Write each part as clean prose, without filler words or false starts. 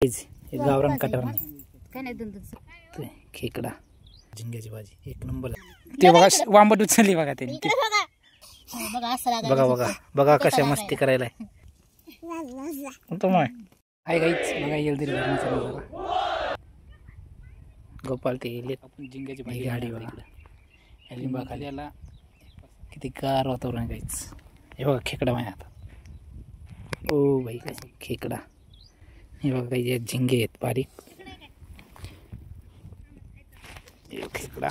हे गावरान कटर काय नाही दोन खेकडा झिंग्याची भाजी एक नंबर. ते बघा वांबट उचलली बघा त्यांनी. बघा असं बघा बघा बघा कशा मस्ती करायला तो मग आहे काहीच बघा येईल तरी धरणाचा नजारा. गोपाल ते आपण झिंग्याची भाजी गाडी बघा लिंबा खाली आला किती गार वातावरण आहे काहीच. हे बघा खेकडा माझ्या हातात. ओ भाई काय खेकडा. हे बघा काही झिंगे आहेत बारीक. खेकडा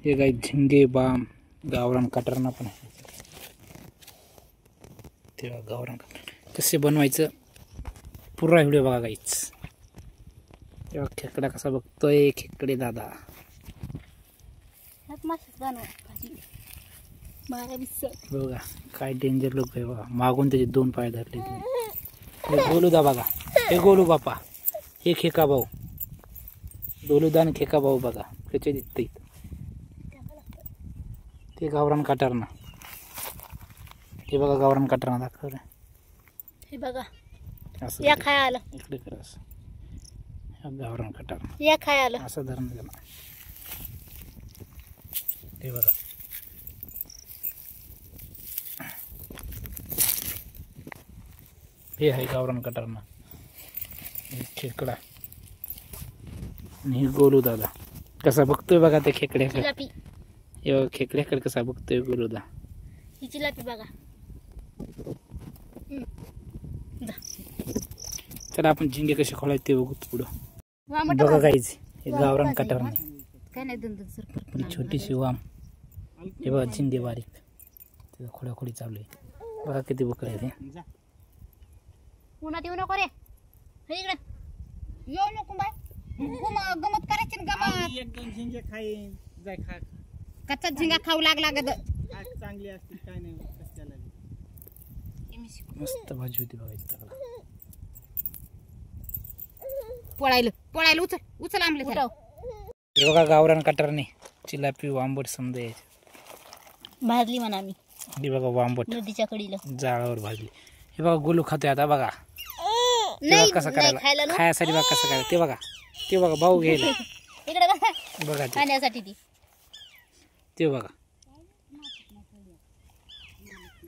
हे काही झिंगे बाम गावरान कटरना पण आहे. तेव्हा गावरान कटर कसे बनवायचं पुरा व्हिडिओ बघा काहीच. तेव्हा खेकडा कसा बघतोय खेकडे दादा. बघा काय डेंजर लोक आहे बघा. मागून त्याचे दोन पाय धरले. गोलूदा बघा हे गोलू बापा हे खेका भाऊ गोलूदा आणि खेका भाऊ बघा त्याचे दिसते. ते गावरान कटरना हे बघा गावरान कटरना दाखवलं हे बघा. असं या खाय आलं इकडे कर असं गावरान कटरना या खाय आलं असं धरण गेला. ते बघा हे आहे गावरान कटरना खेकडा. आणि गोलू दादा कसा बघतोय बघा ते खेकड्याकडे. हे खेकड्याकडे कसा बघतोय गोलूदा. ही चिलापी बघा. चला आपण झिंगे कसे खोलायचे ते बघू पुढं. बघा काहीच हे गावरान कटरना काय नाही दोन छोटीशी वाम. हे बघा झिंगे बारीक त्याचा खोडाखोडी चालू आहे. बघा किती बकरे आहेत. उन्हात येऊ नको रे इकडे येऊ नको बाय. गमत करायची गमत. एक दोन झिंगे खाईन जाय खा. कच्चा झिंगा खाऊ लागला ग. चांगली असते काय नाही कशाला. मस्त भाजी होती बघा. पळायला पळायला उचल उचल आमले. हे बघा गावरान कटरने चिलापी वांबट समजा भाजली म्हणा मी. हे बघा वांबट नदीच्या कडीला जाळावर भाजली. हे बघा गोलू खातोय आता बघा. नाही कसं करायला खायासाठी बघा कसं करायला. ते बघा भाऊ घ्यायला इकडे बघा बघा खाण्यासाठी ती. ते बघा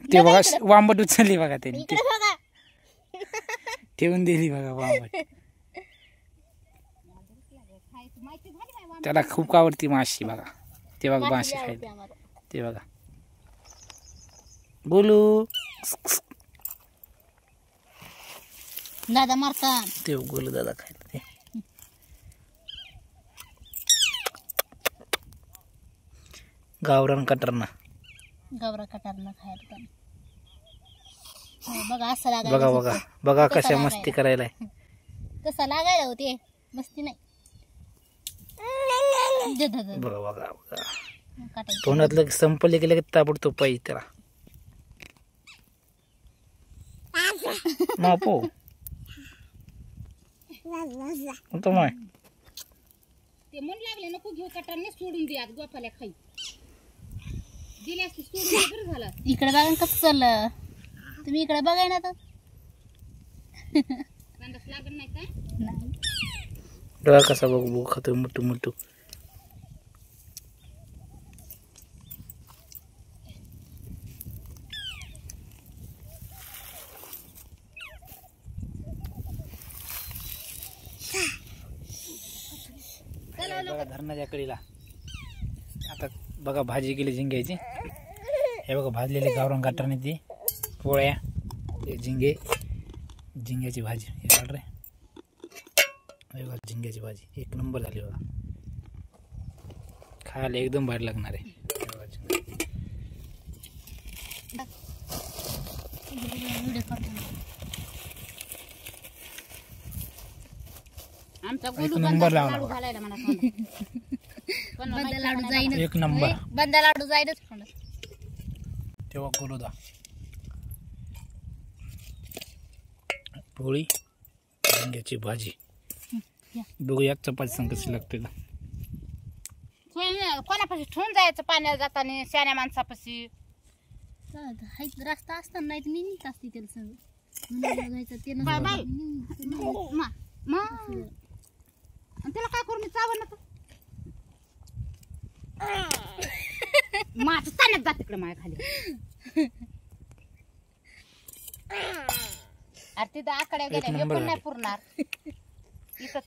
ते बघा वांबट उचलली बघा त्यांनी. इकडे बघा ठेवून दिली बघा वांबट. त्याला खूप आवडती माशी बघा. ते बघा माशी खायला. ते बघा गोलू दादा मारता. ते गोलू दादा खायला. ते गावरान कटरना गावरा कटारला खायला. बघा असं लागायला. बघा बघा बघा कशा मस्ती करायला. तसा लागायला होते मस्ती नाही. बघा बघा बघा तोंडातलं संपले गेलं की ताबडतोब पाहिजे त्याला. मापो तो माय ते मन लागले नको घेऊ कटारने सोडून दे. आज गोपाला खाई दिले असते सोडून बरं झालं. इकडे बघा कसं चाललं. तुम्ही इकडे बघाय ना तर लागत नाही काय. डोळा कसा बघू खातोय मुठू मुठू. बघा धरणाच्या कडीला आता बघा भाजी केली झिंग्याची. हे बघा भाजलेले गावरान कटरने ती पोळ्या ते झिंग्याची भाजी. हे काढ रे. हे बघा झिंग्याची भाजी एक नंबर झाली बघा. खायला एकदम भारी लागणार आहे. एक नंबर लावला. एक नंबर बंदा लाडू जाईलच. तेव्हा गोलूदा पोळी झिंग्याची भाजी. बघूया चपाती संग कशी लागते. कोणापाशी ठेवून जायचं पाण्यात जाताना शहाण्या माणसापाशी. रस्ता असताना नाही मी नीट असते त्याला सगळं. बाय बाय त्याला काय करू मी चावण माझं ताण्यात जात तिकडे माझ्या खाली अरे तिथं आकड्या गेल्या हे पण नाही पुरणार इथं